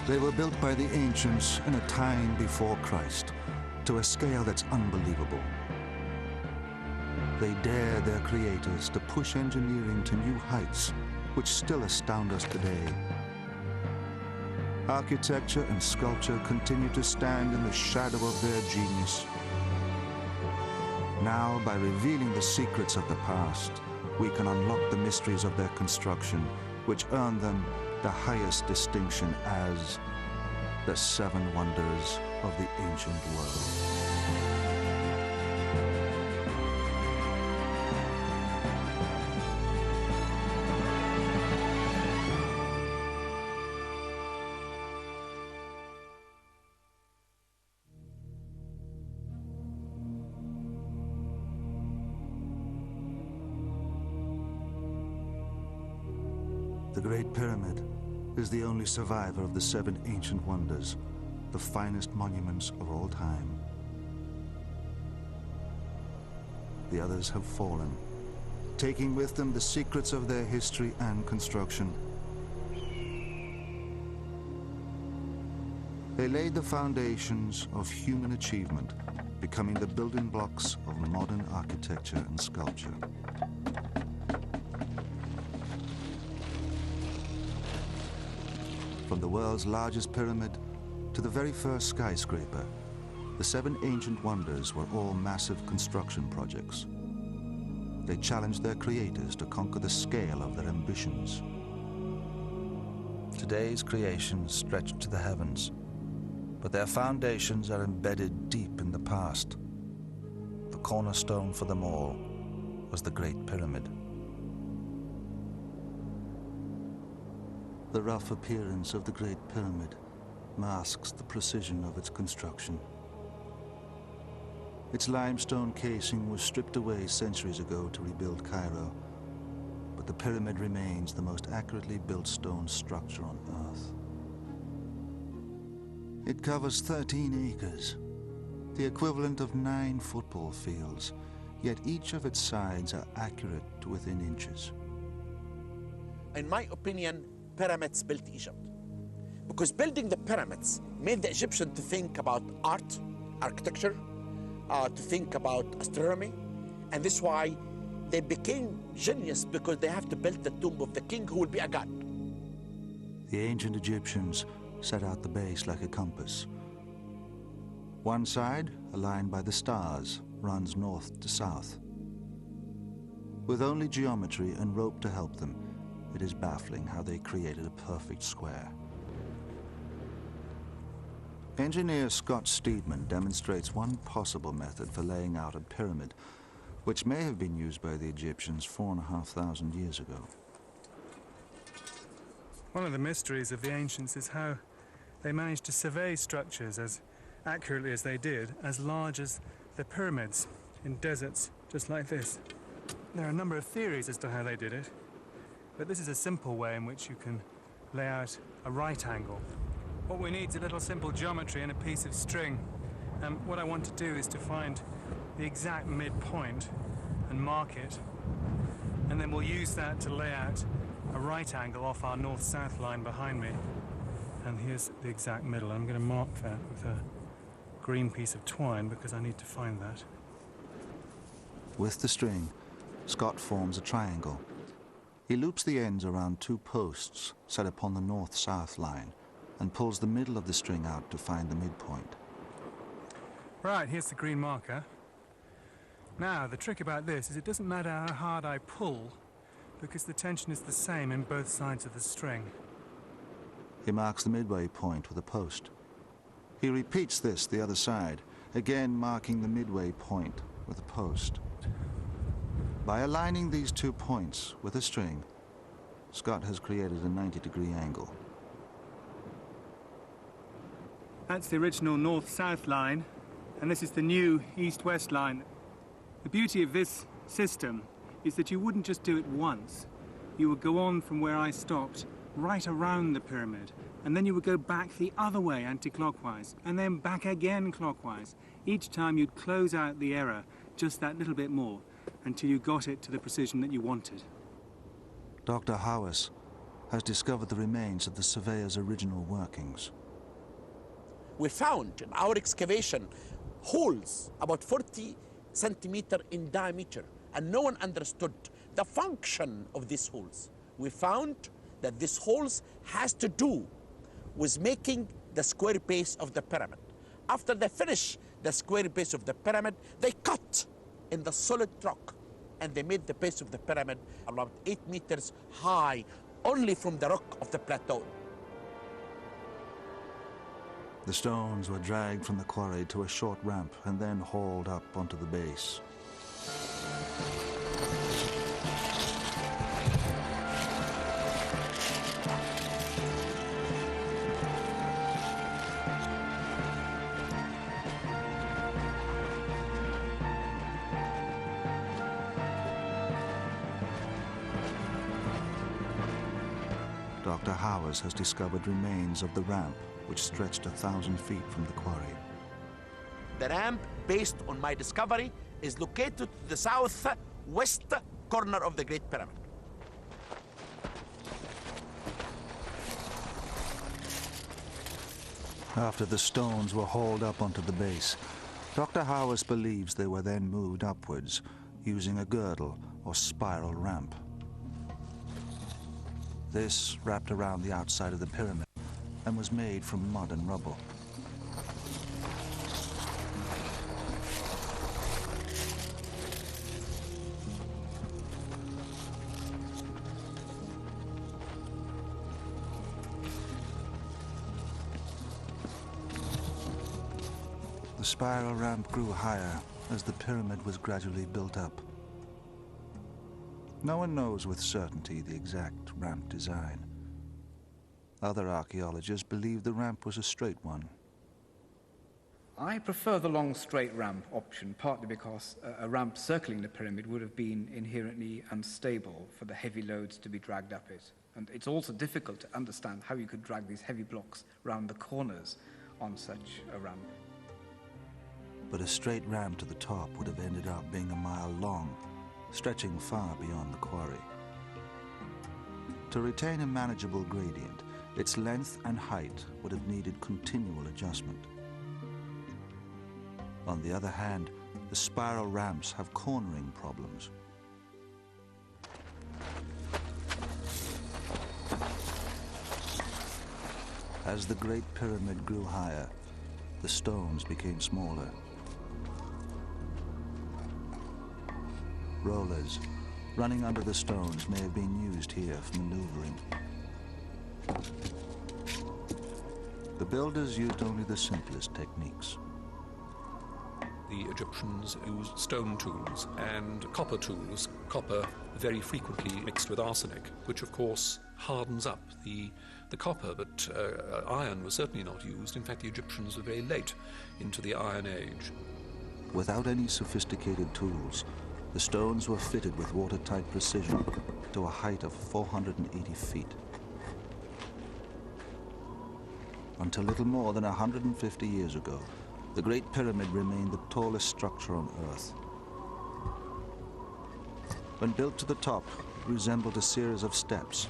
They were built by the ancients in a time before Christ, to a scale that's unbelievable. They dared their creators to push engineering to new heights, which still astound us today. Architecture and sculpture continue to stand in the shadow of their genius. Now, by revealing the secrets of the past, we can unlock the mysteries of their construction, which earned them the highest distinction as the seven wonders of the ancient world. The Great Pyramid is the only survivor of the seven ancient wonders, the finest monuments of all time. The others have fallen, taking with them the secrets of their history and construction. They laid the foundations of human achievement, becoming the building blocks of modern architecture and sculpture. From the world's largest pyramid to the very first skyscraper, the seven ancient wonders were all massive construction projects. They challenged their creators to conquer the scale of their ambitions. Today's creations stretch to the heavens, but their foundations are embedded deep in the past. The cornerstone for them all was the Great Pyramid. The rough appearance of the Great Pyramid masks the precision of its construction. Its limestone casing was stripped away centuries ago to rebuild Cairo, but the pyramid remains the most accurately built stone structure on Earth. It covers 13 acres, the equivalent of 9 football fields, yet each of its sides are accurate to within inches. In my opinion, pyramids built Egypt. Because building the pyramids made the Egyptians to think about art, architecture, to think about astronomy, and this is why they became genius, because they have to build the tomb of the king who will be a god. The ancient Egyptians set out the base like a compass. One side, aligned by the stars, runs north to south. With only geometry and rope to help them, it is baffling how they created a perfect square. Engineer Scott Steedman demonstrates one possible method for laying out a pyramid, which may have been used by the Egyptians 4,500 years ago. One of the mysteries of the ancients is how they managed to survey structures as accurately as they did, as large as the pyramids in deserts just like this. There are a number of theories as to how they did it, but this is a simple way in which you can lay out a right angle. What we need is a little simple geometry and a piece of string. And what I want to do is to find the exact midpoint and mark it. And then we'll use that to lay out a right angle off our north-south line behind me. And here's the exact middle. I'm going to mark that with a green piece of twine because I need to find that. With the string, Scott forms a triangle. He loops the ends around 2 posts set upon the north-south line and pulls the middle of the string out to find the midpoint. Right, here's the green marker. Now, the trick about this is it doesn't matter how hard I pull because the tension is the same in both sides of the string. He marks the midway point with a post. He repeats this the other side, again marking the midway point with a post. By aligning these 2 points with a string, Scott has created a 90-degree angle. That's the original north-south line, and this is the new east-west line. The beauty of this system is that you wouldn't just do it once. You would go on from where I stopped, right around the pyramid, and then you would go back the other way, anti-clockwise, and then back again clockwise. Each time you'd close out the error just that little bit more, until you got it to the precision that you wanted. Dr. Howes, has discovered the remains of the surveyor's original workings. We found in our excavation holes about 40 centimeters in diameter, and no one understood the function of these holes. We found that these holes has to do with making the square base of the pyramid. After they finish the square base of the pyramid, they cut in the solid rock, and they made the base of the pyramid about 8 meters high, only from the rock of the plateau. The stones were dragged from the quarry to a short ramp and then hauled up onto the base. Dr. Howes has discovered remains of the ramp which stretched 1,000 feet from the quarry. The ramp, based on my discovery, is located to the southwest corner of the Great Pyramid. After the stones were hauled up onto the base, Dr. Howes believes they were then moved upwards using a girdle or spiral ramp. This wrapped around the outside of the pyramid and was made from mud and rubble. The spiral ramp grew higher as the pyramid was gradually built up. No one knows with certainty the exact ramp design. Other archaeologists believe the ramp was a straight one. I prefer the long straight ramp option, partly because a ramp circling the pyramid would have been inherently unstable for the heavy loads to be dragged up it. And it's also difficult to understand how you could drag these heavy blocks round the corners on such a ramp. But a straight ramp to the top would have ended up being a mile long, stretching far beyond the quarry. To retain a manageable gradient, its length and height would have needed continual adjustment. On the other hand, the spiral ramps have cornering problems. As the Great Pyramid grew higher, the stones became smaller. Rollers running under the stones may have been used here for maneuvering. The builders used only the simplest techniques. The Egyptians used stone tools and copper tools, copper very frequently mixed with arsenic, which of course hardens up the copper, but iron was certainly not used. In fact, the Egyptians were very late into the Iron Age. Without any sophisticated tools, the stones were fitted with watertight precision to a height of 480 feet. Until little more than 150 years ago, the Great Pyramid remained the tallest structure on Earth. When built to the top, it resembled a series of steps.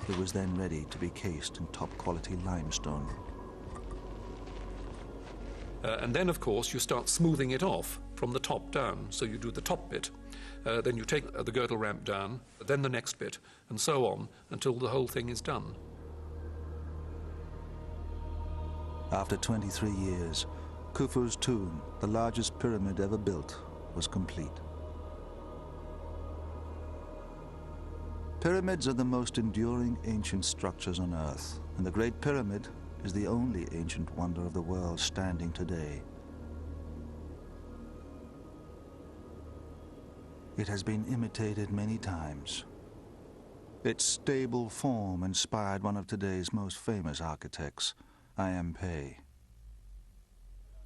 It was then ready to be cased in top-quality limestone. And then, of course, you start smoothing it off from the top down. So you do the top bit, then you take the girdle ramp down, then the next bit, and so on, until the whole thing is done. After 23 years, Khufu's tomb, the largest pyramid ever built, was complete. Pyramids are the most enduring ancient structures on Earth, and the Great Pyramid is the only ancient wonder of the world standing today. It has been imitated many times. Its stable form inspired one of today's most famous architects, Pei.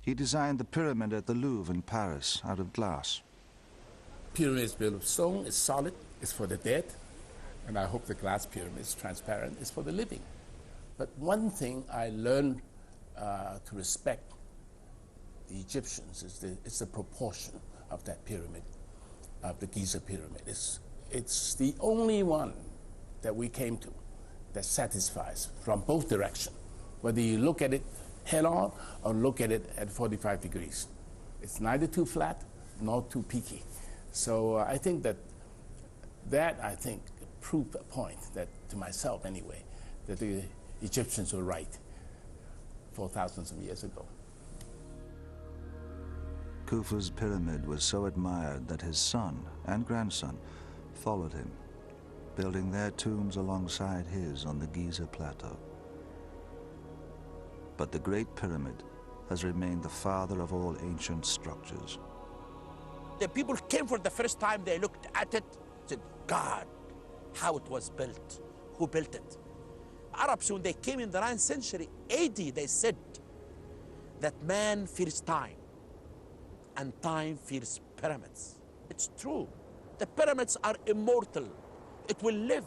He designed the pyramid at the Louvre in Paris out of glass. Pyramid is built of stone, it's solid, it's for the dead, and I hope the glass pyramid is transparent, it's for the living. But one thing I learned to respect the Egyptians is the proportion of that pyramid, of the Giza pyramid. It's the only one that we came to that satisfies from both directions, whether you look at it head on or look at it at 45 degrees. It's neither too flat nor too peaky. So I think that proved a point that, to myself anyway, that the Egyptians were right 4,000 of years ago. Khufu's pyramid was so admired that his son and grandson followed him, building their tombs alongside his on the Giza Plateau. But the Great Pyramid has remained the father of all ancient structures. The people came for the first time, they looked at it, said, God, how it was built, who built it? Arabs, when they came in the 9th century AD, they said that man fears time and time fears pyramids. It's true. The pyramids are immortal. It will live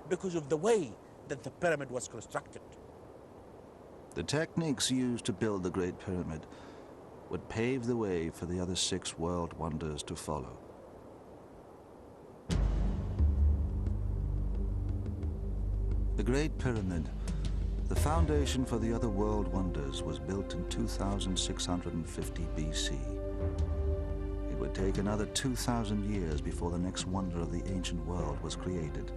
because of the way that the pyramid was constructed. The techniques used to build the Great Pyramid would pave the way for the other 6 world wonders to follow. The Great Pyramid, the foundation for the other world wonders, was built in 2650 BC. It would take another 2,000 years before the next wonder of the ancient world was created.